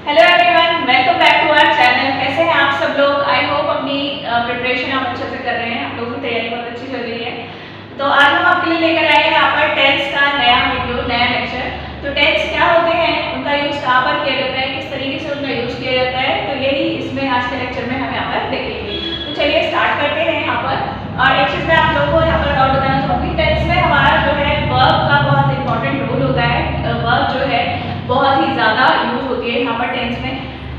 Hello everyone, welcome back to our channel. कैसे हैं आप सब लोग? आई होप अपनी प्रिपरेशन आप अच्छे से कर रहे हैं। आप लोगों की तैयारी बहुत अच्छी चल रही है। तो आज हम आपके लिए लेकर आए हैं यहाँ पर टेंस का नया वीडियो, नया लेक्चर। तो टेंस क्या होते हैं, उनका यूज कहाँ पर किया जाता है, किस तरीके से उनका यूज किया जाता है, तो यही इसमें आज के लेक्चर में हम यहाँ पर देखेंगे। तो चलिए स्टार्ट करते हैं यहाँ पर। और एक चीज मैं आप लोगों को यहाँ पर और बताना चाहूँगी, टेंस में हमारा जो है वर्ब का बहुत इंपॉर्टेंट रोल होता है। वर्ब जो है बहुत ही ज़्यादा यूज होती है यहाँ पर टेंस में।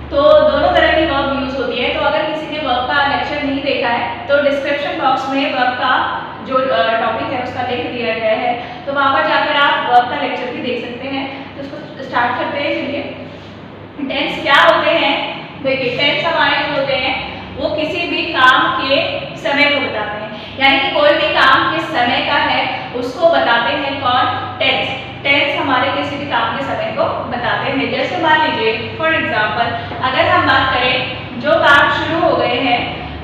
तो दोनों तरह की वर्ब यूज होती है। तो अगर किसी ने वर्ब का लेक्चर नहीं देखा है तो डिस्क्रिप्शन बॉक्स में वर्ब का जो टॉपिक है उसका लिंक दिया गया है, तो वहाँ पर जाकर आप वर्ब का लेक्चर भी देख सकते हैं। तो उसको स्टार्ट करते हैं। चलिए, टेंस क्या होते हैं। देखिए, टेंस हमारे जो होते हैं वो किसी भी काम के समय को बताते हैं, यानी कि कोई भी काम किस समय का है उसको बताते हैं। कौन? टेंस। टेंस हमारे किसी भी काम के समय को बताते हैं। जैसे मान लीजिए फॉर एग्जांपल, अगर हम बात करें जो काम शुरू हो गए हैं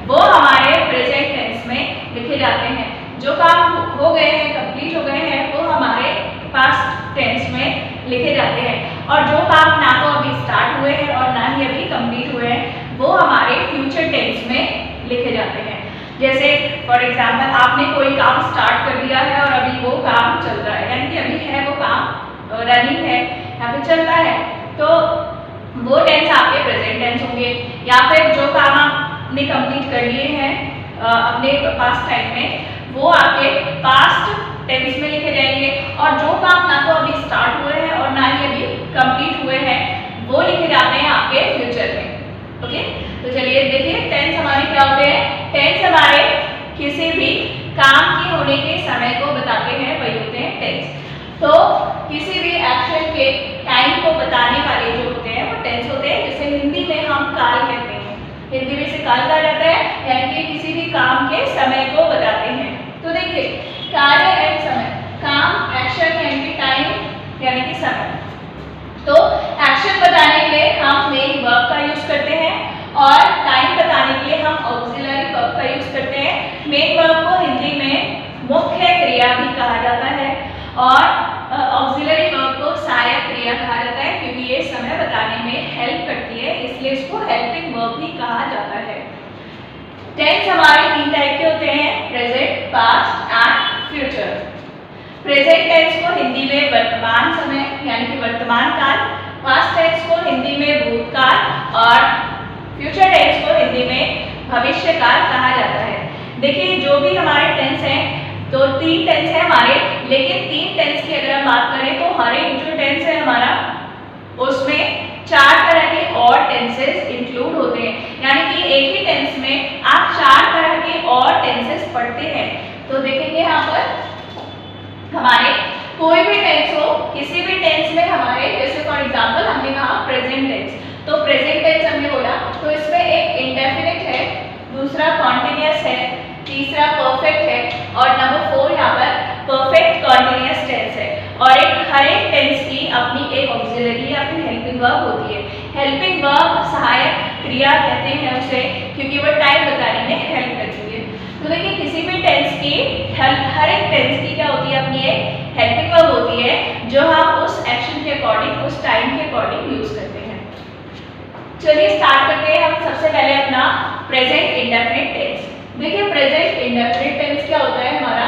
वो हमारे प्रेजेंट टेंस में लिखे जाते हैं। जो काम हो गए हैं, कंप्लीट हो गए हैं, वो हमारे पास्ट टेंस में लिखे जाते हैं। और जो काम ना तो अभी स्टार्ट हुए हैं और ना ही अभी कंप्लीट हुए हैं वो हमारे फ्यूचर टेंस में लिखे जाते हैं। जैसे फॉर एग्जांपल, आपने कोई काम स्टार्ट कर दिया है और अभी वो काम चल रहा है, यानी कि अभी है वो काम रनिंग है या फिर चल रहा है, तो वो टेंस आपके प्रेजेंट टेंस होंगे। या फिर जो काम आपने कंप्लीट कर लिए हैं अपने पास्ट टाइम में, वो आपके पास्ट टेंस में लिखे जाएंगे। और जो काम ना तो अभी स्टार्ट हुए हैं और ना ही अभी कंप्लीट हुए हैं वो लिखे जाते हैं आपके फ्यूचर में। ओके, तो चलिए देखिए, टेंस हमारे क्या होते हैं। टेंस हमारे किसी भी काम के होने के समय को बताते हैं, वही होते हैं टेंस। तो किसी भी एक्शन के टाइम को बताने वाले जो होते हैं वो टेंस होते हैं। जैसे हिंदी में हम काल कहते हैं, हिंदी में से काल कहा जाता है, यानी कि किसी भी काम के समय को बताते हैं। तो देखिए, कार्य एंड समय, काम एक्शन यानी कि टाइम यानी कि समय। तो एक्शन बताने के लिए हम मेन वर्ब का यूज करते हैं और टाइम बताने के लिए हम ऑक्सिलरी वर्ब का यूज करते हैं। मेन वर्ब को हिंदी में मुख्य क्रिया भी कहा जाता है और ऑक्सिलरी वर्ब को सहायक क्रिया कहा जाता है, क्योंकि ये समय बताने में हेल्प करती है, इसलिए इसको हेल्पिंग वर्ब भी कहा जाता है। टेंस हमारे तीन टाइप के होते हैं, present, past and future. Present tense को हिंदी में वर्तमान समय यानी कि वर्तमान काल, पास्ट टेंस को हिंदी में भूतकाल और फ्यूचर टेंस को हिंदी में भविष्य काल कहा जाता है। देखिए, जो भी हमारे टेंस हैं, तो तीन टेंस है हमारे, लेकिन तीन टेंस की अगर हम बात करें तो हर एक जो टेंस है हमारा उसमें चार तरह के और टेंसेस इंक्लूड होते हैं, यानी कि एक ही टेंस में आप चार तरह के और टेंसेस पढ़ते हैं। तो देखेंगे यहाँ पर हमारे कोई भी टेंस हो, किसी भी टेंस में हमारे, जैसे फॉर एग्जांपल हमने कहा प्रेजेंट टेंस, तो प्रेजेंट टेंस हमने बोला तो इसमें एक इंडेफिनिट है, दूसरा कॉन्टिन्यूअस है, तीसरा परफेक्ट है और नंबर 4 यहाँ पर परफेक्ट कॉन्टिन्यूअस टेंस है। और हर एक टेंस की अपनी एक ऑक्सिलरी या फिर हेल्पिंग वर्ब होती है। हेल्पिंग वर्ब सहायक क्रिया कहते हैं उसे, क्योंकि वो टाइम बताने में हेल्प करती है। तो देखिए, किसी भी टेंस की हर एक टेंस की क्या होती है, अपनी एक हेल्पिंग वर्ब होती है जो हम उस एक्शन के अकॉर्डिंग, उस टाइम के अकॉर्डिंग यूज करते हैं। चलिए स्टार्ट करते हैं हम सबसे पहले अपना प्रेजेंट इंडेफिनिट टेंस। देखिए, प्रेजेंट इंडेफिनिट टेंस क्या होता है हमारा।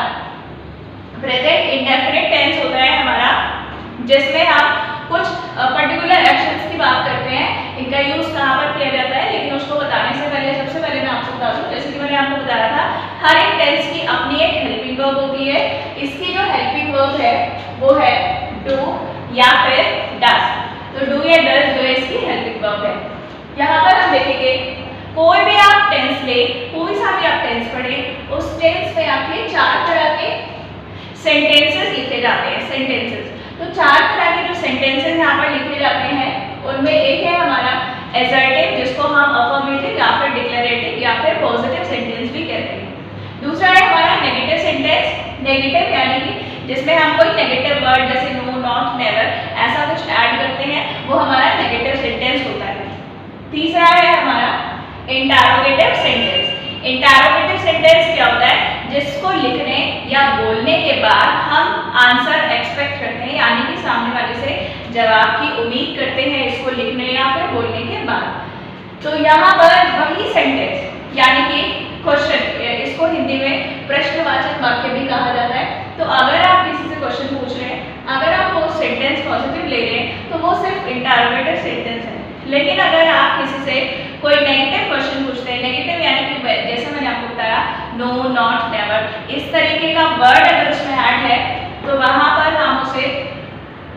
प्रेजेंट इंडेफिनिट टेंस होता है हमारा जिसमें हम कुछ पर्टिकुलर एक्शंस की बात करते हैं, इनका यूज कहाँ पर किया जाता है, लेकिन उसको बताने से पहले सबसे पहले मैं आपको बता दूं, जैसे कि मैंने आपको बताया था, हर एक टेंस की अपनी एक हेल्पिंग वर्ब होती है। इसकी जो हेल्पिंग वर्ब है वो है डू या फिर डज। तो डू या डज जो है इसकी हेल्पिंग वर्ब है। यहाँ पर हम देखेंगे, कोई भी आप टेंस ले, कोई सा भी आप टेंस पढ़े, उस टेंस में आपके चार तरह के सेंटेंसेस लिखे जाते हैं। सेंटेंसेस, तो चार तरह के जो सेंटेंसेस यहाँ पर लिखे जाते हैं उनमें एक है हमारा एसर्टिव, जिसको हम अफर्मेटिव या फिर डिक्लेरेटिव या फिर पॉजिटिव सेंटेंस भी कहते हैं। दूसरा है हमारा नेगेटिव सेंटेंस। नेगेटिव यानी कि जिसमें हम कोई नेगेटिव वर्ड जैसे नो, नॉट, नेवर ऐसा कुछ ऐड करते हैं, वो हमारा नेगेटिव सेंटेंस होता है। तीसरा है हमारा इंटरोगेटिव सेंटेंस। इंटरोगेटिव सेंटेंस क्या होता है, जिसको लिखने या बोलने के बाद हम आंसर एक्सपेक्ट करते हैं, यानी कि सामने वाले से जवाब आपकी उम्मीद करते हैं इसको लिखने या फिर बोलने के बाद। तो यहाँ पर वही सेंटेंस यानी कि क्वेश्चन, इसको हिंदी में प्रश्नवाचक वाक्य भी कहा जाता है। तो अगर आप किसी से क्वेश्चन पूछ रहे हैं, अगर आप वो सेंटेंस पॉजिटिव ले रहे हैं तो वो सिर्फ इंटरोगेटिव सेंटेंस है। लेकिन अगर आप किसी से कोई नेगेटिव क्वेश्चन पूछते हैं, नेगेटिव यानी कि जैसे मैंने आपको बताया नो, नॉट, नेवर, इस तरीके का वर्ड अगर उसमें ऐड है तो वहां पर हम उसे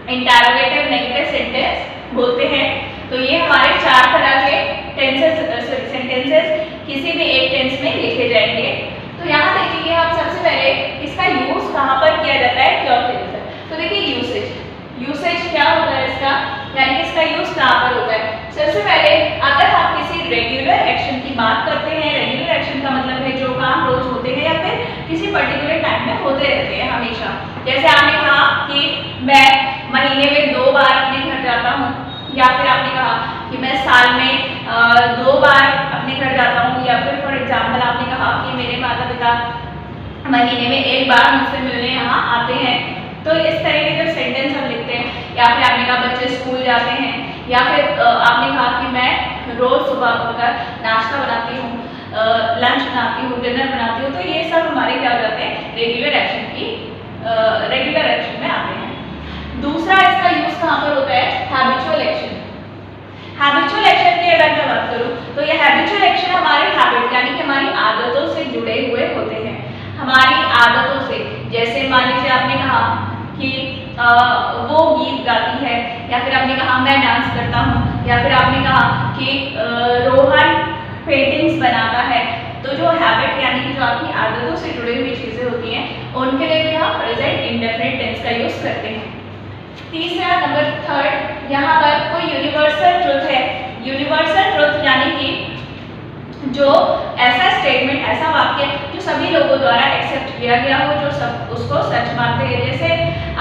इंटरोगेटिव नेगेटिव सेंटेंस बोलते हैं। तो ये हमारे 4 तरह के सेंटेंसेस किसी भी एक टेंस में लिखे जाएंगे। तो यहाँ देखिए आप सबसे पहले इसका यूज कहाँ पर किया जाता है, क्यों किया जाता है। तो देखिए यूसेज क्या होता है इसका, यानी कि इसका यूज कहाँ पर होता है। सबसे पहले अगर आप किसी रेगुलर एक्शन की बात करते हैं, रेगुलर एक्शन का मतलब है जो काम रोज होते हैं या फिर किसी पर्टिकुलर टाइम में होते रहते हैं हमेशा। जैसे आपने कहा कि मैं महीने में 2 बार अपने घर जाता हूँ, या फिर आपने कहा कि मैं साल में 2 बार अपने घर जाता हूँ, या फिर फॉर एग्जाम्पल आपने कहा कि मेरे माता पिता महीने में 1 बार मुझसे मिलने यहाँ आते हैं। तो इस तरह के जब सेंटेंस हम लिखते हैं, या फिर आपने कहा बच्चे स्कूल जाते हैं, या फिर आपने कहा कि मैं रोज सुबह उठकर नाश्ता बनाती हूँ, लंच बनाती हूँ, डिनर बनाती हूँ। तो ये सब हमारे क्या हो जाते हैं, रेगुलर एक्शन में आते हैं। दूसरा इसका यूज कहाँ पर होता है, हैबिचुअल एक्शन। हैबिचुअल एक्शन की अगर मैं बात करूँ तो ये हैबिचुअल एक्शन हमारे हैबिट यानी कि हमारी आदतों से जुड़े हुए होते हैं। हमारी आदतों से, जैसे मान लीजिए आपने कहा कि वो गीत गाती है, या फिर आपने कहा मैं डांस करता हूँ, या फिर आपने कहा कि रोहन पेंटिंग्स बनाता है। तो जो हैबिट यानी कि जो आपकी आदतों से जुड़ी हुई चीजें होती हैं उनके लिए भी हम प्रेजेंट इंडेफिनिट टेंस का यूज करते हैं। तीसरा नंबर 3 यहाँ पर कोई यूनिवर्सल ट्रुथ है। यूनिवर्सल ट्रुथ यानी कि जो ऐसा स्टेटमेंट, ऐसा वाक्य जो सभी लोगों द्वारा एक्सेप्ट किया गया हो, जो सब उसको सच मानते हैं। जैसे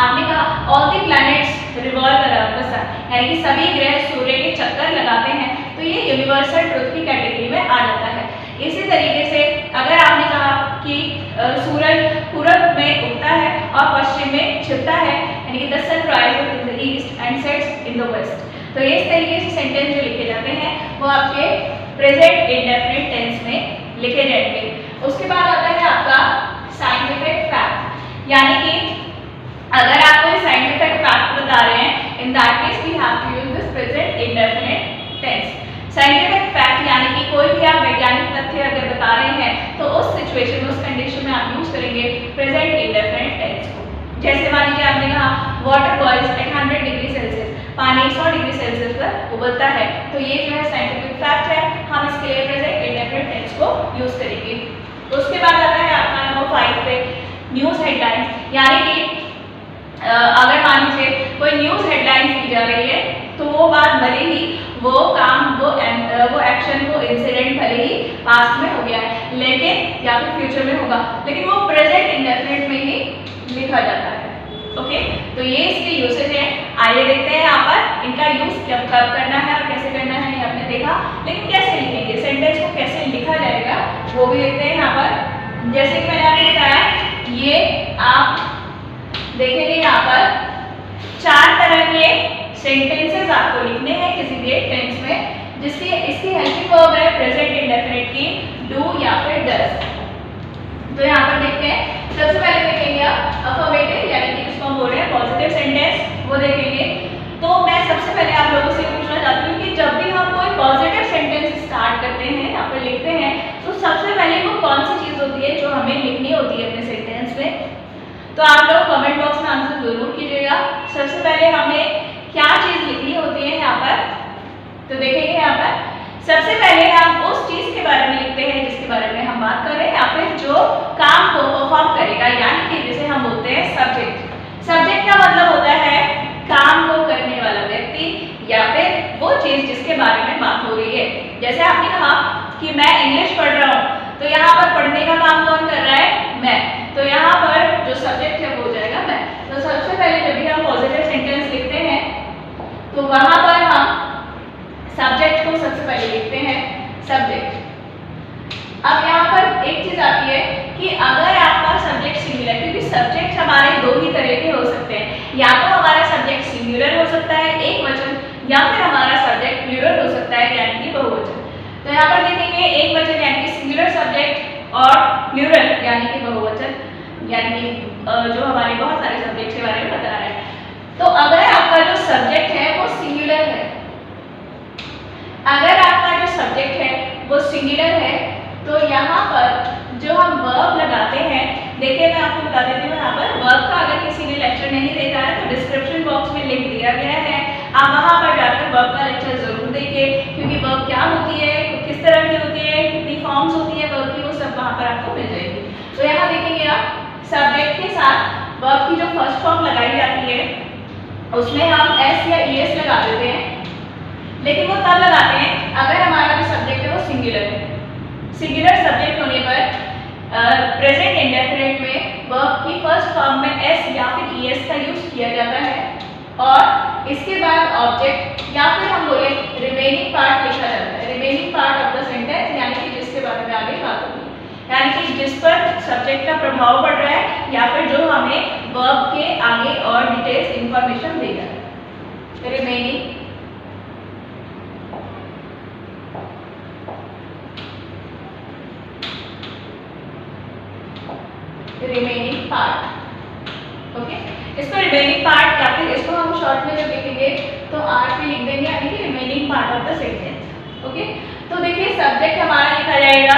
आपने कहा all the planets revolve around the sun, यानी कि सभी ग्रह सूर्य के चक्कर लगाते हैं। तो ये यूनिवर्सल ट्रुथ की कैटेगरी में आ जाता है। इसी तरीके से अगर आपने कहा कि सूरज पूरब में उगता है और पश्चिम में छिपता है, यानी कि the sun rises in the east and sets in the west. तो इस तरीके से सेंटेंस जो लिखे जाते हैं वो आपके प्रेजेंट इंडेफिनिट टेंस में लिखे जाएंगे। उसके बाद आता है आपका साइंटिफिक फैक्ट, यानी कि अगर आप कोई साइंटिफिक फैक्ट बता रहे हैं, in that case we have to use this present indefinite tense. Scientific fact यानी कि कोई भी आप वैज्ञानिक तथ्य अगर बता रहे हैं तो उस सिचुएशन में, उस कंडीशन में आप यूज करेंगे प्रेजेंट इंडेफिनिट टेंस को। जैसे मान लीजिए आपने कहा water boils at 100 degree Celsius, पानी 100 डिग्री सेल्सियस पर उबलता है। तो ये जो है साइंटिफिक फैक्ट है, हम इसके लिए प्रेजेंट इंडेफिनिट टेंस को यूज करेंगे। उसके बाद आता है आपका नंबर 5 पे न्यूज हेडलाइंस, यानी कि अगर मान लीजिए कोई न्यूज हेडलाइन दी जा रही है तो वो बात भले ही वो काम, वो एक्शन, वो इंसिडेंट भले ही पास्ट में हो गया है लेकिन, या फिर फ्यूचर में होगा, लेकिन वो प्रेजेंट इंडेफिनिट में ही लिखा जाता है। ओके, तो ये इसके यूसेज है। आइए देखते हैं यहाँ पर इनका यूज कब करना है और कैसे करना है, ये आपने देखा, लेकिन कैसे लिखेंगे, सेंटेंस को कैसे लिखा जाएगा वो भी देखते हैं। यहाँ पर जैसे कि मैंने आपको बताया, ये आप देखेंगे यहाँ पर 4 तरह के सेंटेंसेस आपको लिखने हैं किसी भी एक टेंस में, जिसकी इसकी हेल्पिंग वर्ब है प्रेजेंट इंडेफिनिट की डू या फिर डज। तो यहाँ पर देखते हैं, सबसे पहले देखेंगे आप अफर्मेटिव यानी कि जिसको हम बोल रहे हैं पॉजिटिव सेंटेंस, वो देखेंगे। तो मैं सबसे पहले आप लोगों से पूछना चाहती हूँ कि जब भी हम कोई पॉजिटिव सेंटेंस स्टार्ट करते हैं या फिर लिखते हैं तो सबसे पहले वो कौन सी चीज़ होती है जो हमें लिखनी होती है अपने सेंटेंस में। तो आप लोग कमेंट बॉक्स में आंसर जरूर कीजिएगा। सबसे पहले हमें क्या चीज़ लिखनी होती है यहाँ पर, तो देखेंगे यहाँ पर सबसे पहले हम उस चीज़ के बारे में लिखते हैं जिसके बारे में हम बात कर रहे हैं, या फिर जो काम को परफॉर्म करेगा, यानी कि जिसे हम बोलते हैं सब्जेक्ट। सब्जेक्ट का मतलब होता है काम को करने वाला व्यक्ति या फिर वो चीज़ जिसके बारे में बात हो रही है। जैसे आपने कहा कि मैं इंग्लिश पढ़ रहा हूँ, तो यहाँ पर पढ़ने का काम कौन कर रहा है, मैं। तो यहाँ पर जो सब्जेक्ट है वो हो जाएगा मैं। तो सबसे पहले जब भी हम पॉजिटिव सेंटेंस लिखते हैं तो वहाँ पर हम सब्जेक्ट को सबसे पहले लिखते हैं, सब्जेक्ट। अब यहाँ पर एक चीज आती है कि अगर आपका सब्जेक्ट सिंगुलर, क्योंकि सब्जेक्ट हमारे 2 ही तरह के हो सकते हैं, या तो हमारा सब्जेक्ट सिंगुलर हो सकता है, एक वचन या फिर हमारा सब्जेक्ट प्लूरल हो सकता है यानी कि बहुवचन। तो यहाँ पर देखेंगे एक वचन यानी कि सिंगुलर सब्जेक्ट और प्लूरल यानी कि बहुवचन, यानी कि जो हमारे बहुत सारे सब्जेक्ट के बारे में बता रहे हैं। तो अगर आपका जो सब्जेक्ट है वो सिंगुलर है, अगर आपका जो सब्जेक्ट है वो सिंगुलर है, तो यहाँ पर जो हम वर्ब लगाते हैं, देखिए मैं आपको बता देती हूँ, यहाँ पर वर्ब का अगर किसी ने लेक्चर नहीं देखा है तो डिस्क्रिप्शन बॉक्स में लिंक दिया गया है, आप वहाँ पर जाकर वर्ब का लेक्चर जरूर देखिए, क्योंकि वर्ब क्या होती है, किस तरह की होती है, कितनी फॉर्म्स होती है वर्ब की, वो सब वहाँ पर आपको मिल जाएगी। तो यहाँ देखेंगे आप सब्जेक्ट के साथ वर्ब की जो फर्स्ट फॉर्म लगाई जाती है उसमें हम एस या ई एस लगा देते हैं, लेकिन वो तब लगाते हैं अगर हमारा जो सब्जेक्ट है वो सिंगुलर है। सिंगुलर सब्जेक्ट होने पर प्रेजेंट इंडेफिनिट में वर्ब की फर्स्ट फॉर्म में एस या फिर ई एस का यूज किया जाता है, और इसके बाद ऑब्जेक्ट या फिर हम बोले रिमेनिंग पार्ट लिखा जाता है, remaining part of the sentence, यानी कि जिसके बारे में आगे बात होगी, यानी कि जिस पर सब्जेक्ट का प्रभाव पड़ रहा है या फिर जो हमें वर्ब के आगे और डिटेल्स इंफॉर्मेशन देगा। Remaining part, okay. इसको रिमेनिंग पार्ट या फिर इसको हम शॉर्ट में जब लिखेंगे तो आर पे लिख देंगे, यानी कि remaining part of the sentence, okay. तो देखिए सब्जेक्ट हमारा लिखा जाएगा,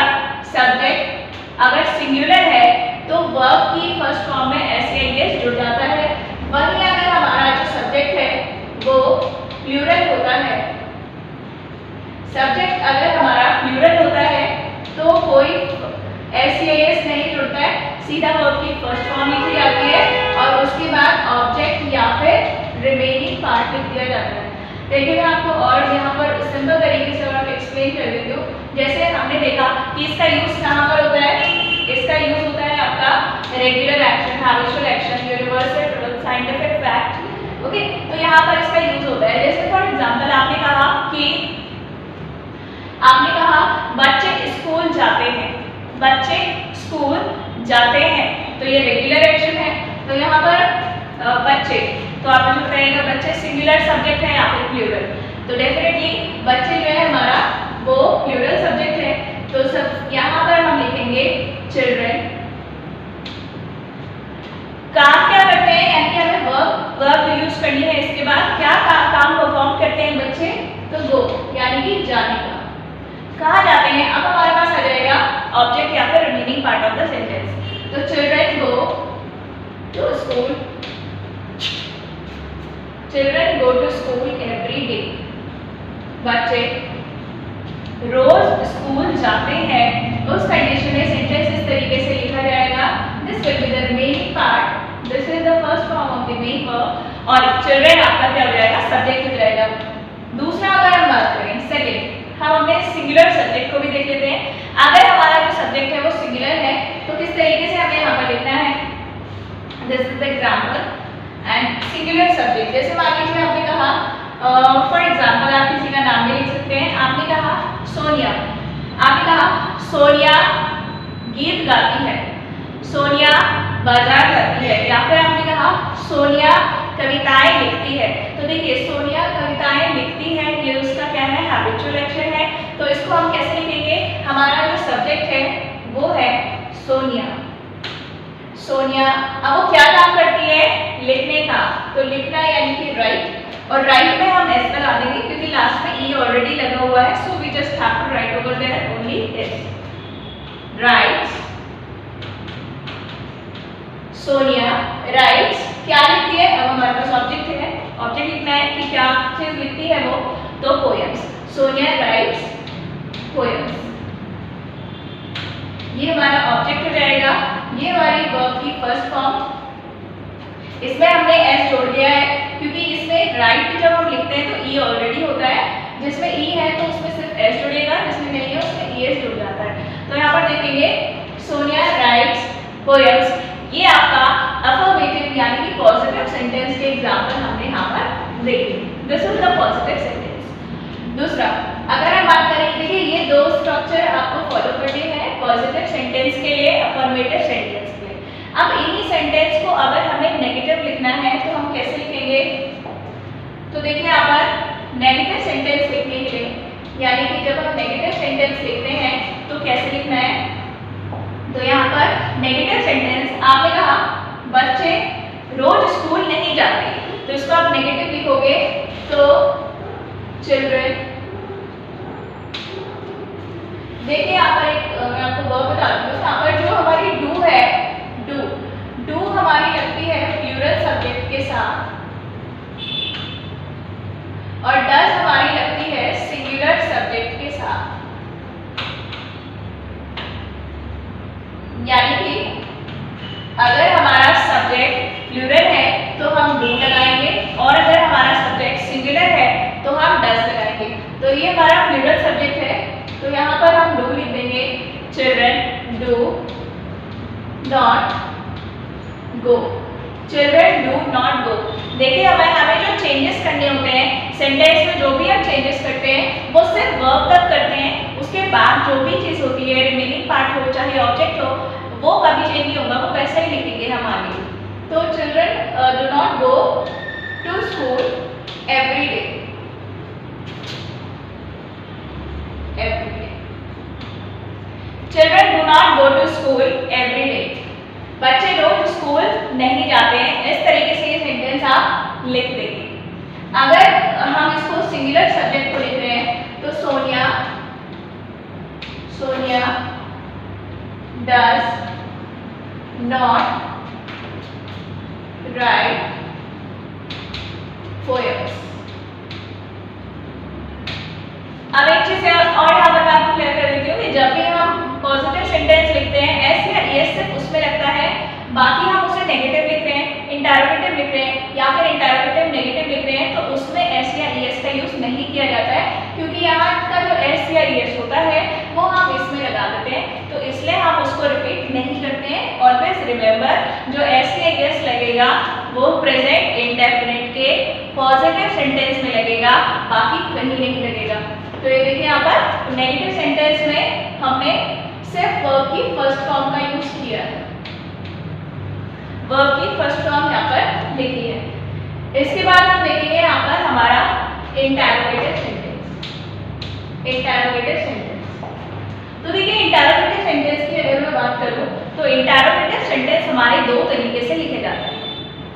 सब्जेक्ट अगर सिंगुलर है तो वर्ब की फर्स्ट फॉर्म में एस या एस जुड़ जाता है, वहीं अगर हमारा जो सब्जेक्ट है वो प्लूरल होता है, सब्जेक्ट अगर हमारा प्लूरल होता है तो कोई एस या एस नहीं जुड़ता है, सीधा वर्ब की फर्स्ट फॉर्म लिखी जाती है और उसके बाद ऑब्जेक्ट या फिर रिमेनिंग पार्ट लिख दिया जाता है। देखिए मैं आपको और यहाँ पर सिंपल तरीके से और एक्सप्लेन कर देती हूँ। जैसे हमने देखा कि इसका यूज कहाँ पर होता है, इसका यूज होता है आपका regular action, habitual action, universal truth, scientific fact, okay. तो यहाँ पर इसका यूज होता है। जैसे फॉर एग्जाम्पल आपने कहा बच्चे स्कूल जाते हैं, बच्चे स्कूल जाते हैं, तो ये रेगुलर एक्शन है। तो यहाँ पर बच्चे, तो आप मुझे बताइएगा बच्चे सिंगुलर सब्जेक्ट है या फिर प्लूरल, तो डेफिनेटली बच्चे जो है हमारा वो प्लूरल सब्जेक्ट है, तो सब यहाँ पर हम लिखेंगे चिल्ड्रन। काम क्या करते हैं, यानी कि हमें वर्ब यूज करनी है, इसके बाद क्या काम परफॉर्म करते हैं बच्चे, तो गो यानी कि जाने का, कहाँ जाते हैं। अब हमारे पास आ जाएगा ऑब्जेक्ट या फिर remaining part of the sentence, तो children go to school, children go to school every day, बच्चे रोज स्कूल जाते हैं, उस कंडीशन में सेंटेंस इस तरीके से लिखा जाएगा, this will be the remaining part, this is the first form of the main verb, और चिल्ड्रन आपका क्या हो जाएगा, सब्जेक्ट हो जाएगा। दूसरा अगर हम बात करें सेकंड, हम अपने सिंगुलर सब्जेक्ट को भी देख लेते हैं। अगर हमारा जो सब्जेक्ट है वो सिंगुलर है तो किस तरीके से हमें यहाँ पर लिखना है, this is the example and singular subject. जैसे मान लीजिए आपने कहा फॉर एग्जांपल आप किसी का नाम भी लिख सकते हैं, आपने कहा सोनिया, आपने कहा सोनिया गीत गाती है, सोनिया बाजार जाती है, या फिर आपने कहा सोनिया कविताएं लिखती है। तो देखिए सोनिया कविताएं लिखती है, ये उसका क्या है, हैबिचुअल एक्शन है। तो इसको हम कैसे लिखेंगे, हमारा जो सब्जेक्ट है वो है सोनिया, सोनिया। अब वो क्या काम करती है, लिखने का, तो लिखना यानी कि राइट, और राइट में हम एस लगा देंगे क्योंकि लास्ट में ई ऑलरेडी लगा हुआ है, so we just have to write over there only S, writes, Sonia writes, क्या लिखती है, अब हमारे पास ऑब्जेक्ट है, ऑब्जेक्ट लिखना है कि क्या चीज लिखती है वो, तो पोएम्स, सोनिया राइट्स पोएम्स, ये हमारा ऑब्जेक्ट हो जाएगा। ये हमारी वर्ब की फर्स्ट फॉर्म, इसमें हमने एस जोड़ दिया है क्योंकि इसमें राइट जब हम लिखते हैं तो ई ऑलरेडी होता है, जिसमें ई है तो उसमें सिर्फ एस जुड़ेगा, जिसमें नहीं है उसमें ई एस जुड़ जाता है। तो यहाँ पर देखेंगे सोनिया राइट्स पोएम्स, ये आपका अफर्मेटिव यानी कि पॉजिटिव सेंटेंस के एग्जांपल हमने यहाँ पर देखे, this is the positive sentence. दूसरा अगर हम बात करें, देखिए ये दो स्ट्रक्चर आपको फॉलो करने हैं पॉजिटिव सेंटेंस के लिए, अफर्मेटिव सेंटेंस के लिए। अब इन्हीं सेंटेंस को अगर हमें नेगेटिव लिखना है तो हम कैसे लिखेंगे, तो देखिए यहाँ पर नेगेटिव सेंटेंस लिखने के लिए, यानी कि जब हम नेगेटिव सेंटेंस लिखते हैं तो कैसे लिखना है। तो यहाँ पर नेगेटिव सेंटेंस आपने कहा बच्चे रोज स्कूल नहीं जाते, तो इसको आप नेगेटिव लिखोगे तो चिल्ड्रन। देखिए यहाँ पर एक मैं आपको वर्ब बताती हूँ, यहाँ पर जो हमारी डू है, डू हमारी लगती है प्लूरल सब्जेक्ट के साथ और डज हमारी लगती है सिंगुलर सब्जेक्ट के साथ। यानी कि अगर हमारा सब्जेक्ट प्लूरल है तो हम डू लगाएंगे और अगर हमारा सब्जेक्ट सिंगुलर है तो हम डज लगाएंगे। तो ये हमारा प्लूरल सब्जेक्ट है, तो यहाँ पर हम डू लिख देंगे, children do not go, children do not गो। देखिए हमें जो चेंजेस करने होते हैं सेंटेंस में, जो भी हम चेंजेस करते हैं वो सिर्फ वर्ब तक करते हैं, उसके बाद जो भी चीज़ होती है रिमेनिंग पार्ट हो चाहे ऑब्जेक्ट हो वो कभी चेंज नहीं होगा, वो वैसे ही लिखेंगे हम आगे। तो children do not go to school every day, children do not go to school every day, बच्चे रोज स्कूल नहीं जाते हैं। इस तरीके से ये सेंटेंस आप लिख देंगे। अगर हम इसको सिंगुलर सब्जेक्ट को लिख रहे हैं तो Sonia does not write poems. अब एक चीज और यहाँ पर मैं आपको क्लियर कर देती हूँ कि जब भी हम पॉजिटिव सेंटेंस लिखते हैं एस या एस सिर्फ उसमें लगता है, बाकी हम उसे नेगेटिव लिख रहे हैं, इंटरोगेटिव लिख रहे हैं या फिर इंटरोगेटिव नेगेटिव लिख रहे हैं तो उसमें एस या एस का यूज नहीं किया जाता है, क्योंकि यहाँ का जो एस या एस होता है वो हम इसमें लगा देते हैं, तो इसलिए हम उसको रिपीट नहीं करते हैं। ऑलवेज रिमेंबर जो एस या एस लगेगा वो प्रेजेंट इंडेफिनिट के पॉजिटिव सेंटेंस में लगेगा, बाकी कहीं नहीं लगेगा। तो ये देखिए यहाँ पर नेगेटिव सेंटेंस में हमने सिर्फ वर्ब की फर्स्ट फॉर्म का यूज किया है, वर्ब की फर्स्ट फॉर्म यहाँ पर लिखी है। इसके बाद हम देखेंगे यहाँ पर हमारा इंटरोगेटिव सेंटेंस, इंटरोगेटिव सेंटेंस। तो देखिए इंटरोगेटिव सेंटेंस की अगर मैं बात करूँ तो इंटरोगेटिव सेंटेंस हमारे दो तरीके से लिखे जाते हैं।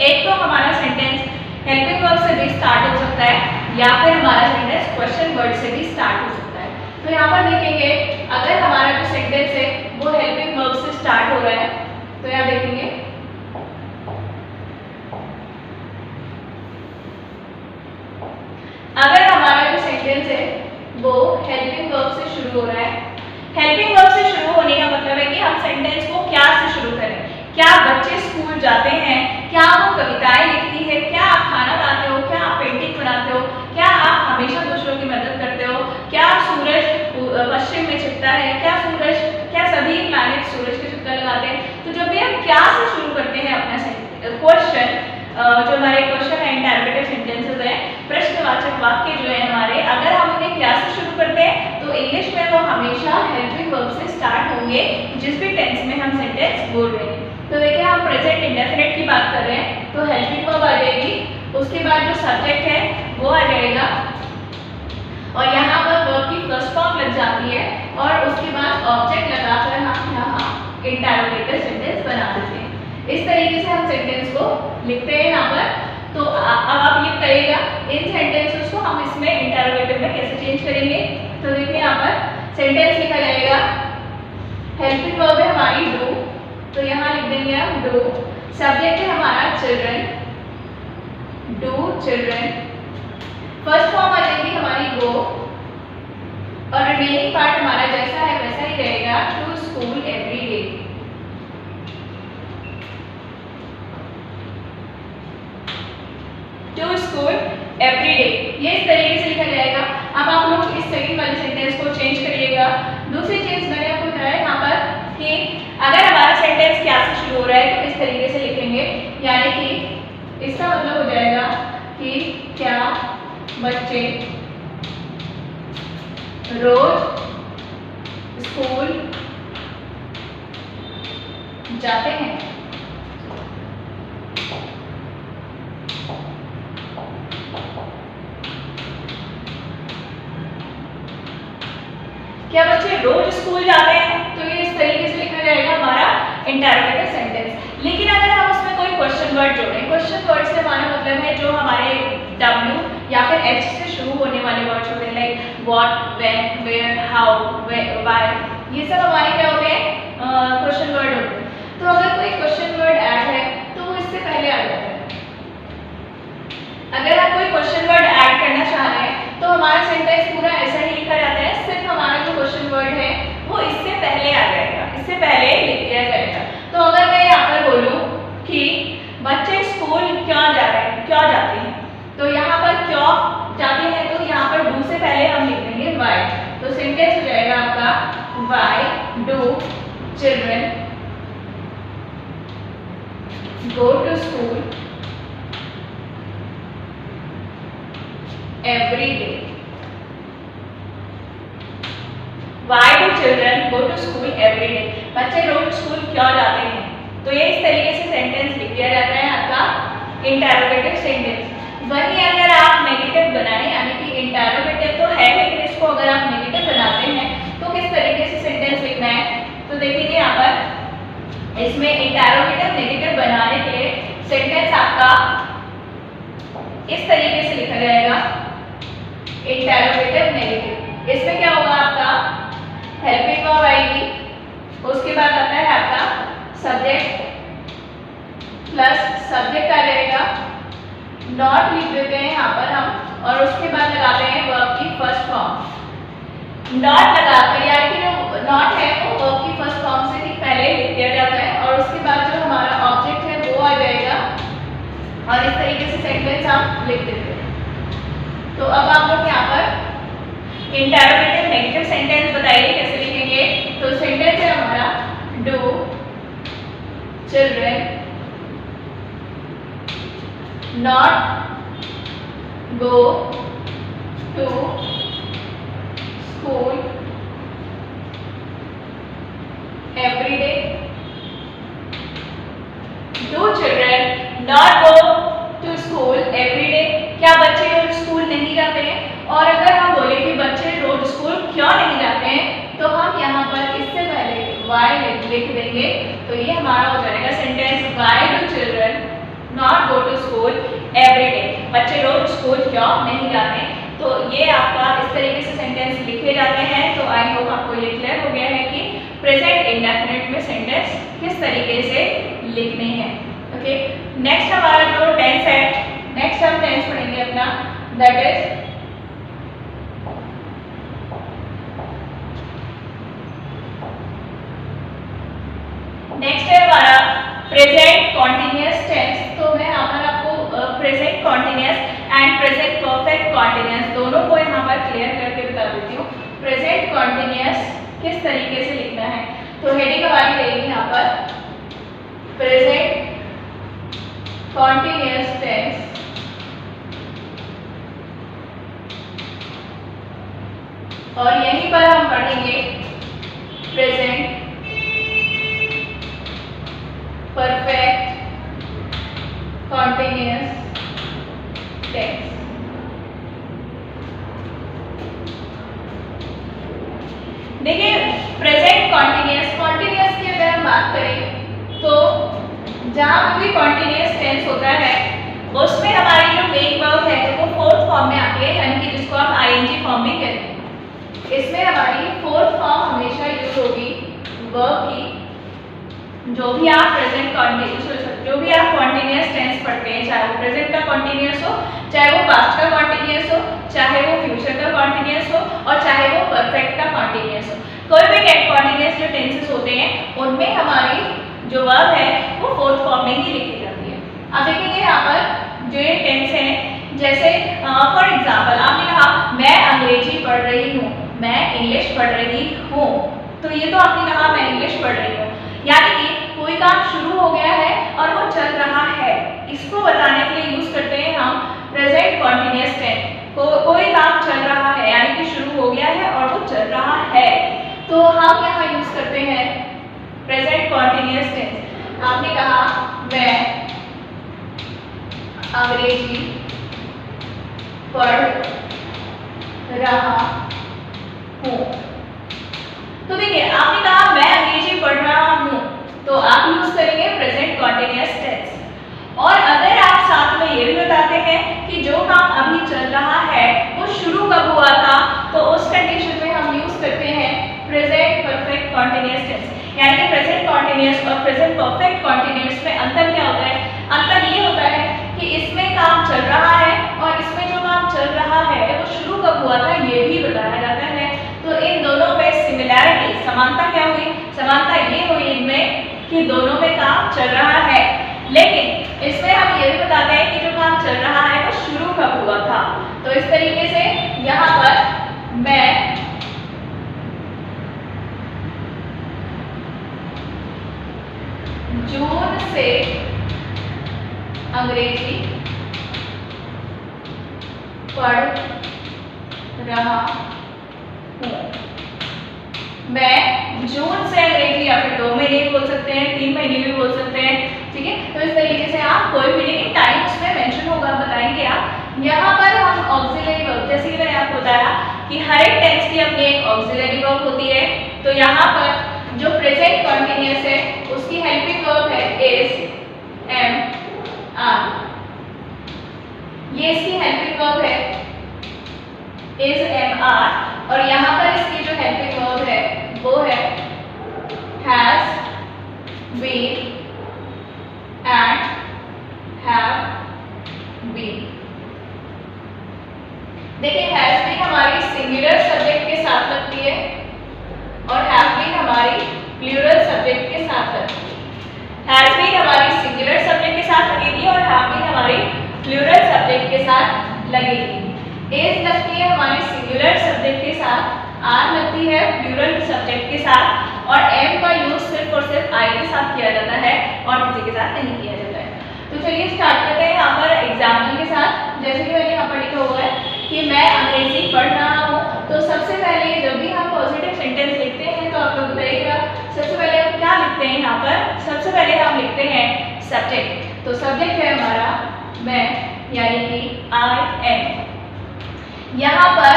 एक तो हमारा सेंटेंस हेल्पिंग वर्ब से भी स्टार्ट हो सकता है या फिर हमारा सेंटेंस क्वेश्चन वर्ड से भी स्टार्ट हो सकता है। तो यहाँ पर देखेंगे अगर हमारा जो सेंटेंस है वो हेल्पिंग वर्ब से स्टार्ट हो रहा है तो यहाँ देखेंगे अगर हमारा जो सेंटेंस है वो हेल्पिंग वर्ब से शुरू हो रहा है। हेल्पिंग वर्ब से शुरू होने का मतलब है कि हम सेंटेंस को क्या से शुरू करें। क्या बच्चे स्कूल जाते हैं, क्या वो कविताएं लिखती है, क्या आप खाना बनाते हो, क्या आप पेंटिंग बनाते हो, क्या आप हमेशा दूसरों की मदद करते हो, क्या सूरज पश्चिम में छिपता है, क्या सभी प्लैनेट सूरज के चक्कर लगाते हैं। तो जब भी हम क्या से शुरू करते हैं अपना क्वेश्चन, जो हमारे क्वेश्चन है इंटरोगेटिव सेंटेंसेस है, प्रश्नवाचक वाक्य जो है हमारे, अगर हम उन्हें क्या से शुरू करते हैं तो इंग्लिश में वो हमेशा हेल्पिंग वर्ब से स्टार्ट होंगे जिस भी टेंस में हम सेंटेंस बोल रहे हैं। तो देखिए हम प्रेजेंट इंडेफिनिट की बात कर रहे हैं तो हेल्पिंग वर्ब आ जाएगी, उसके बाद जो सब्जेक्ट है वो आ जाएगा और यहाँ पर वर्ब की फर्स्ट फॉर्म लग जाती है और उसके बाद ऑब्जेक्ट लगाकर हम यहाँ इंटरोगेटिव सेंटेंस बना देते हैं। इस तरीके से हम सेंटेंस को लिखते हैं यहाँ पर। तो अब आप ये करिएगा इन सेंटेंसेस को हम इसमें इंटरोगेटिव में कैसे चेंज करेंगे। तो देखिए यहाँ पर सेंटेंस लिखा जाएगा, हेल्पिंग वर्ब है हमारी डू, तो यहाँ लिख देंगे हम डू, सब्जेक्ट है हमारा children, do children, first form आ जाएगी हमारी गो और रिमेनिंग पार्ट हमारा जैसा है वैसा ही रहेगा, to school every day. To school every day, ये इस तरीके से लिखा जाएगा। अब आप लोग इस सेकंड वाले सेंटेंस को चेंज करिएगा। दूसरी चीज मैंने आपको बताया यहाँ पर कि अगर हमारा सेंटेंस क्या से शुरू हो रहा है तो इस तरीके से लिखेंगे, यानी कि इसका मतलब हो जाएगा कि क्या बच्चे रोज स्कूल जाते हैं। क्या बच्चे रोज स्कूल जाते हैं? तो ये इस तरीके से लिखा जाएगा हमारा इंटरोगेटिव सेंटेंस। लेकिन अगर हम उसमें कोई क्वेश्चन वर्ड जोड़ें, क्वेश्चन वर्ड से हमारा मतलब है जो हमारे W या फिर H से शुरू होने वाले वर्ड्स होते हैं, like what, when, where, how, why, ये सब हमारे क्या होते हैं? क्वेश्चन वर्ड होते हैं। तो अगर कोई क्वेश्चन वर्ड ऐड है तो वो इससे पहले आ जाता है। अगर आप कोई क्वेश्चन वर्ड ऐड करना चाह रहे हैं तो हमारा सेंटेंस पूरा ऐसा ही लिखा जाता है, सिर्फ हमारा जो क्वेश्चन वर्ड है वो इससे पहले आ जाएगा, इससे पहले लिख दिया जाएगा। तो अगर मैं यहाँ पर बोलूँ कि बच्चे स्कूल क्यों जा रहे हैं, क्यों जाते हैं, तो यहाँ पर क्यों जाते हैं तो यहाँ पर डू से पहले हम लिख देंगे वाई। तो सेंटेंस हो जाएगा आपका why do children go to school every day. Why do children go to school every day? बच्चे रोज स्कूल क्यों जाते हैं? तो ये इस तरीके से सेंटेंस लिख दिया जाता है आपका इंटरोगेटिव सेंटेंस। वहीं अगर आप नेगेटिव बनाएं, यानी कि इंटरोगेटिव तो है लेकिन इसको अगर आप नेगेटिव बनाते हैं तो किस तरीके से सेंटेंस लिखना है? तो देखिए यहाँ पर इसमें इंटरोगेटिव नेगेटिव बनाने के लिए सेंटेंस आपका इस तरीके से लिखा जाएगा इंटरोगेटिव नेगेटिव। इसमें क्या होगा आपका हेल्पिंग वर्ब आएगी, उसके बाद आता है आपका सब्जेक्ट प्लस सब्जेक्ट आ जाएगा, नॉट लिख देते हैं यहाँ पर हम, और उसके बाद लगाते हैं वर्ब की फर्स्ट फॉर्म। नॉट लगाकर, यानी कि जो नॉट है वो वर्ब की फर्स्ट फॉर्म से ठीक पहले लिख दिया जाता है, और उसके बाद जो हमारा ऑब्जेक्ट है वो आ जाएगा, और इस तरीके से सेंटेंस हम लिख देते हैं। तो अब आप लोग यहाँ पर इंटरोगेटिव नेगेटिव सेंटेंस बताइए कैसे लिखेंगे। तो सेंटेंस है हमारा do children not go to school every day. Do children not go to school every day. क्या बच्चे रोज स्कूल नहीं जाते हैं? और अगर हम बोले कि बच्चे रोज स्कूल क्यों नहीं जाते हैं तो हम यहाँ पर इससे पहले वाई लिख देंगे। तो ये हमारा हो जाएगा sentence why do children not go to school every day. बच्चे रोज स्कूल क्यों नहीं जाते? तो ये आपका इस तरीके से सेंटेंस लिखे जाते हैं। तो आई होप आपको ये क्लियर हो गया है कि प्रेजेंट इंडेफिनिट में सेंटेंस किस तरीके से लिखने हैं। ओके, नेक्स्ट हमारा जो टेंस है, नेक्स्ट हम टेंस पढ़ेंगे अपना, दैट इज नेक्स्ट है हमारा प्रेजेंट कॉन्टिन्यूअस टेंस। तो मैं यहाँ पर आपको present continuous and present perfect continuous दोनों को यहाँ पर क्लियर करके बता देती हूँ। प्रेजेंट कॉन्टिन्यूअस किस तरीके से लिखना है, तो हेडिंग हमारी रहेगी यहाँ पर प्रेजेंट कॉन्टिन्यूअस टेंस और यहीं पर हम पढ़ेंगे प्रेजेंट परफेक्ट कॉन्टिन्यूअस टेंस। देखिए प्रेजेंट कॉन्टिन्यूअस की अगर हम बात करें तो जहाँ भी कॉन्टिन्यूअस टेंस होता है उसमें हमारी जो मेन वर्ब है तो वो फोर्थ फॉर्म में आती है, यानी कि जिसको हम आईएनजी फॉर्म में कहते हैं। इसमें हमारी फोर्थ फॉर्म हमेशा यूज होगी वर्ब की। जो भी आप प्रेजेंट कॉन्टिन्यूअस, जो भी आप कॉन्टिन्यूअस टेंस पढ़ते हैं, चाहे वो प्रेजेंट का कॉन्टिन्यूअस हो, चाहे वो पास्ट का कॉन्टिन्यूअस हो, चाहे वो फ्यूचर का कॉन्टिन्यूअस हो, और चाहे वो परफेक्ट का कॉन्टिन्यूअस हो, कोई भी कॉन्टिन्यूअस जो टेंसेस होते हैं उनमें हमारी जो वर्ब है वो फोर्थ फॉर्म में ही लिखी जाती है। अब देखेंगे यहाँ पर जो ये टेंस है, जैसे फॉर एग्जाम्पल आपने कहा मैं अंग्रेजी पढ़ रही हूँ, मैं इंग्लिश पढ़ रही हूँ, तो ये तो आपने कहा मैं इंग्लिश पढ़ रही हूँ, यानी कि कोई काम शुरू हो गया है और वो चल रहा है। इसको बताने के लिए यूज करते हैं हम प्रेजेंट कॉन्टिन्यूअस टेंस। कोई काम चल रहा है यानी कि शुरू हो गया है और वो चल रहा है, तो हम यहाँ यूज करते हैं प्रेजेंट कॉन्टिन्यूअस टेंस। आपने कहा मैं अंग्रेजी पढ़ रहा हूँ, तो देखिए आपने कहा मैं अंग्रेजी पढ़ रहा हूँ, तो आप यूज करेंगे प्रेजेंट कॉन्टिन्यूअस टेंस। और अगर आप साथ में ये भी बताते हैं कि जो काम अभी चल रहा है वो शुरू कब हुआ था, तो उस कंडीशन में हम यूज करते हैं प्रेजेंट परफेक्ट कॉन्टिन्यूअस टेंस। यानी कि प्रेजेंट कॉन्टिन्यूअस और प्रेजेंट परफेक्ट कॉन्टिन्यूअस में अंतर क्या होता है? अंतर ये होता है कि इसमें काम चल रहा है और इसमें जो काम चल रहा है वो शुरू कब हुआ था ये भी बताया जाता है। तो इन दोनों में सिमिलैरिटी, समानता क्या हुई? समानता ये हुई इनमें कि दोनों में काम चल रहा है, लेकिन इसमें हम ये भी बताते हैं कि जो काम चल रहा है वो शुरू कब हुआ था। तो इस तरीके से यहाँ पर मैं जून से अंग्रेजी पढ़ रहा हूँ। मैं जून से अंग्रेजी, या फिर 2 महीने भी बोल सकते हैं, 3 महीने भी बोल सकते हैं, ठीक है। तो इस तरीके से आप कोई भी नहीं, टाइम उसमें मेंशन होगा, बताएंगे आप। यहाँ पर हम ऑक्सिलरी वर्ब, जैसे कि मैंने आपको बताया कि हर एक टेंस की अपनी एक ऑक्सिलरी वर्ब होती है। तो यहाँ पर जो प्रेजेंट कॉन्टिन्यूअस है उसकी हेल्पिंग वर्ब है इज, एम, आर। ये इसकी हेल्पिंग वर्ब है इज, एम, आर। और यहाँ पर इसकी जो हेल्पिंग वर्ब है वो है has, been and have been. देखिए हैज बीन हमारी सिंगुलर सब्जेक्ट के साथ लगती है और हैव बीन हमारी प्लूरल सब्जेक्ट के साथ लगती है। हैज बीन हमारी सिंगुलर सब्जेक्ट के साथ लगेगी और हैव बीन हमारी प्लूरल सब्जेक्ट के साथ लगेगी। इज लगती है हमारी सिंगुलर सब्जेक्ट के साथ, आर लगती है प्लूरल सब्जेक्ट के साथ, और एम का यूज सिर्फ और सिर्फ आई के साथ किया जाता है और किसी के साथ नहीं किया जाता है। तो चलिए स्टार्ट करते हैं यहाँ पर एग्जाम्पल के साथ। जैसे कि मैंने यहाँ पर लिखा हुआ है कि मैं अंग्रेजी पढ़ रहा हूँ, तो सबसे पहले जब भी हम पॉजिटिव सेंटेंस लिखते हैं तो आप लोग बताइएगा सबसे पहले हम क्या लिखते हैं। यहाँ पर सबसे पहले हम लिखते हैं सब्जेक्ट। तो सब्जेक्ट है हमारा मैं, यानी कि आई एम। यहाँ पर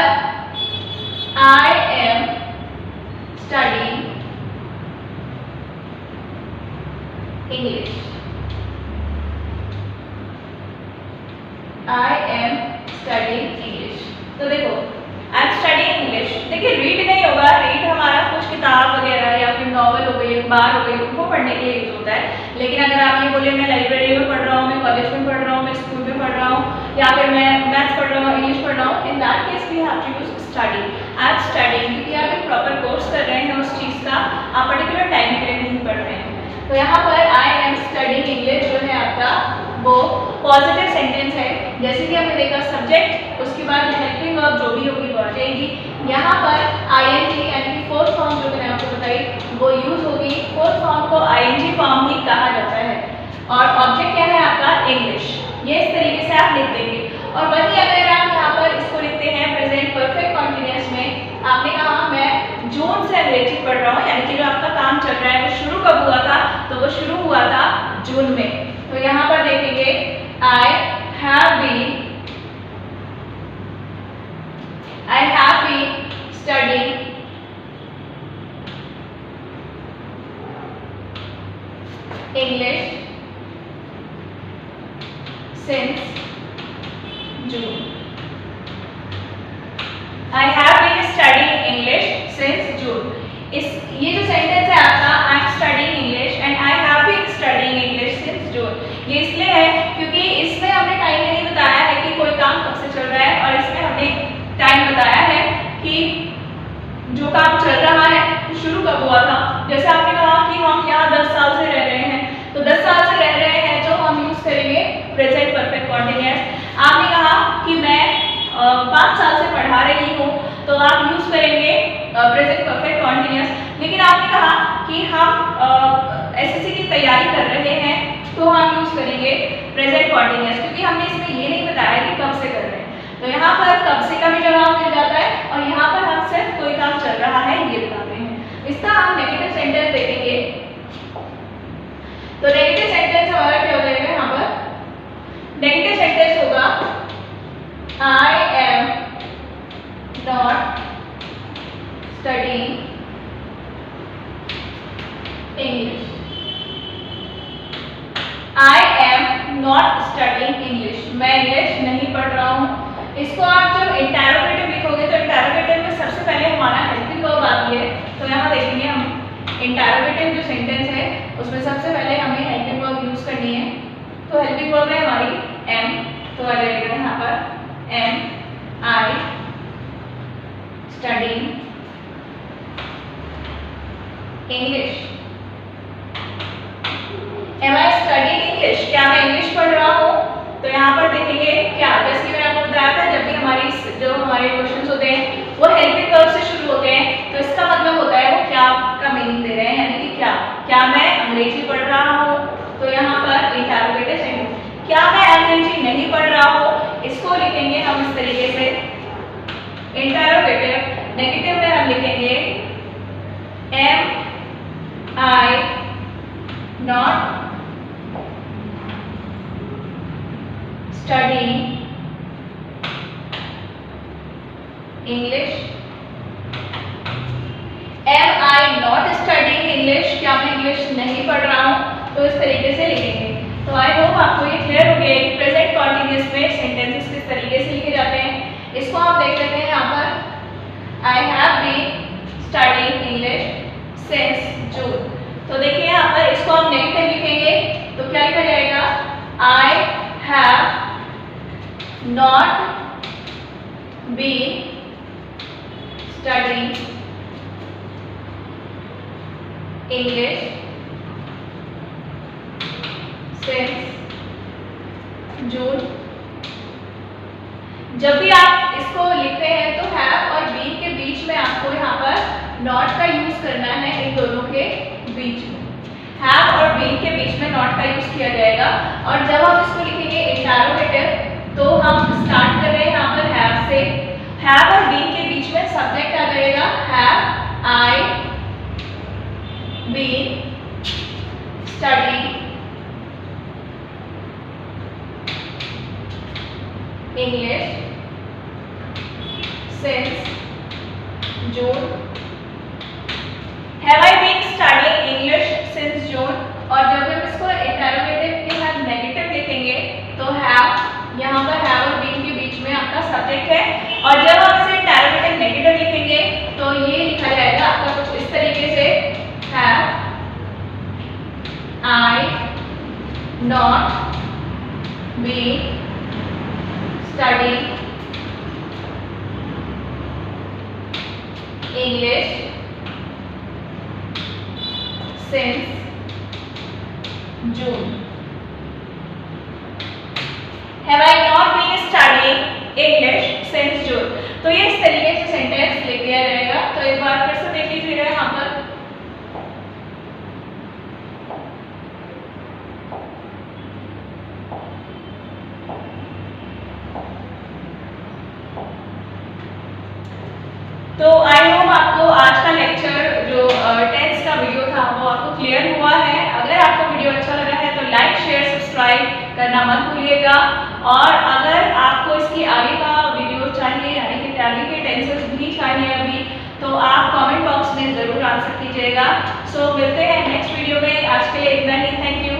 I am studying English. I am studying English. तो देखो I am studying English, देखिए रीड नहीं होगा, रीड हमारा कुछ किताब वगैरह या फिर नॉवल हो गई, अखबार हो गई, उनको पढ़ने के लिए यूज होता है। लेकिन अगर आप ये बोले मैं लाइब्रेरी में पढ़ रहा हूँ, मैं कॉलेज में पढ़ रहा हूँ, मैं स्कूल में पढ़ रहा हूँ, या फिर मैं मैथ्स पढ़ रहा हूँ, इंग्लिश पढ़ रहा हूँ, in that case we have to use study. I am studying, क्योंकि आप एक प्रॉपर कोर्स कर रहे हैं उस चीज़ का, आप पर्टिकुलर टाइम के लिए नहीं पढ़ रहे हैं। तो यहाँ पर आई एम स्टडीइंग इंग्लिश जो है आपका वो पॉजिटिव सेंटेंस है। जैसे कि हमने देखा सब्जेक्ट, उसके बाद हेल्पिंग वर्ब जो भी होगी वो आ जाएगी। यहाँ पर आईएनजी यानी कि फोर्थ फॉर्म जो मैंने आपको बताई वो यूज होगी। फोर्थ फॉर्म को आईएनजी फॉर्म भी कहा जाता है। और ऑब्जेक्ट क्या है आपका? इंग्लिश। ये इस तरीके से आप लिख देंगे। और वही अगर आप यहाँ पर इसको लिखते हैं प्रेजेंट परफेक्ट कॉन्टिन्यूअस में, आपने कहा मैं जून से अंग्रेजी पढ़ रहा हूँ, यानी कि जो आपका काम चल रहा है वो शुरू कब हुआ था? तो वो शुरू हुआ था जून में। तो यहाँ पर देखेंगे I have been studying English since June. I have been studying English since June. ये जो सेंटेंस है आपका I am studying English and I have been studying English since June, ये इसलिए है क्योंकि इसमें हमने टाइम नहीं बताया है कि कोई काम कब से चल रहा है, और इसमें हमने टाइम बताया है कि जो काम चल रहा है वो शुरू कब हुआ था। जैसे आपने कहा कि हम यहाँ 10 साल से रह रहे हैं, तो 10 साल से रह रहे हैं जो हम यूज करेंगे प्रेजेंट परफेक्ट कॉन्टिन्यूअस। आपने कहा कि मैं 5 साल से पढ़ा रही हूँ, तो आप यूज करेंगे प्रेजेंट परफेक्ट कॉन्टिन्यूअस। लेकिन आपने कहा कि हम एसएससी की तैयारी कर रहे हैं, तो हम यूज करेंगे प्रेजेंट कॉन्टिन्यूअस, क्योंकि हमने इसमें ये नहीं बताया कि कब से कर रहे हैं। तो यहाँ पर कब से का भी जवाब मिल जाता है, और यहाँ पर हम सिर्फ कोई काम चल रहा है ये बताते हैं। इसका हम नेगेटिव सेंटेंस देखेंगे। तो नेगेटिव सेंटेंस हमारा क्या हो जाएगा? यहाँ पर नेगेटिव सेंटेंस होगा I am not studying English. I am not studying English, मैं इंग्लिश नहीं पढ़ रहा हूँ। इसको आप जब इंटरोगेटिव लिखोगे तो इंटरोगेटिव में सबसे पहले हमारा हेल्पिंग वर्ब आती है। तो यहाँ देखेंगे हम इंटरोगेटिव जो सेंटेंस है उसमें सबसे पहले हमें हेल्पिंग वर्ब यूज करनी है। तो हेल्पिंग वर्ब है हमारी एम, तो आ जाएगा यहाँ पर am I studying English. Am I studying English? क्या मैं इंग्लिश पढ़ रहा हूँ? तो यहाँ पर देखेंगे क्या, जैसे कि मैंने आपको बताया था जब भी हमारे क्वेश्चंस होते हैं वो हेल्पिंग वर्ब से शुरू होते हैं, तो इसका मतलब होता है वो क्या का मीनिंग दे रहे हैं, यानी कि क्या मैं अंग्रेजी पढ़ रहा हूँ। तो यहाँ पर इंटरोगेटिव सेंटेंस, क्या मैं अंग्रेजी नहीं पढ़ रहा हूँ, इसको लिखेंगे हम इस तरीके से इंटरोगेटिव। नेगेटिव में हम लिखेंगे am I not studying English। Am I not studying English? क्या मैं इंग्लिश नहीं पढ़ रहा हूँ, तो इस तरीके से लिखेंगे। तो आई होप आपको ये क्लियर हो गया कि प्रेजेंट कॉन्टिन्यूअस में सेंटेंसेस किस तरीके से लिखे जाते हैं। इसको आप देख लेते हैं यहाँ पर, I have been studying English since June. तो देखिए यहाँ पर इसको आप नेगेटिव लिखेंगे तो क्या लिखा जाएगा, I have not been studying English since June। जब भी आप इसको लिखते हैं तो हैव और बीन के बीच में आपको यहाँ पर नॉट का यूज करना है, इन दोनों के बीच में हैव और बीन के बीच में नॉट का यूज किया जाएगा। और जब हम इसको लिखेंगे इंटरोगेटिव तो हम स्टार्ट कर रहे हैं यहाँ पर हैव से, हैव और बीन के बीच में सब्जेक्ट आ जाएगा, have I been studying English since June. Have I been studying English since June. और जब हम इसको इंटरोगेटिव के साथ नेगेटिव लिखेंगे तो हैव, यहाँ पर हैव और बीन के बीच में आपका सब्जेक्ट है। और जब हम इसे इंटरोगेटिव नेगेटिव लिखेंगे तो ये लिखा जाएगा आपका कुछ इस तरीके से, have I not been studying English since June. Have I not been studying English since June? तो ये इस तरीके से सेंटेंस लिख दिया जाएगा। तो एक बार फिर से देख लीजिएगा यहाँ पर, तो आई होप आपको आज का लेक्चर जो टेंस का वीडियो था वो आपको क्लियर हुआ है। अगर आपको वीडियो अच्छा लगा है तो लाइक शेयर सब्सक्राइब करना मत भूलिएगा। और अगर आपको इसकी आगे का वीडियो चाहिए, यानी कि आगे के टेंसेस भी चाहिए अभी, तो आप कमेंट बॉक्स में ज़रूर आंसर कीजिएगा। सो मिलते हैं नेक्स्ट वीडियो में, आज के लिए इतना ही, थैंक यू।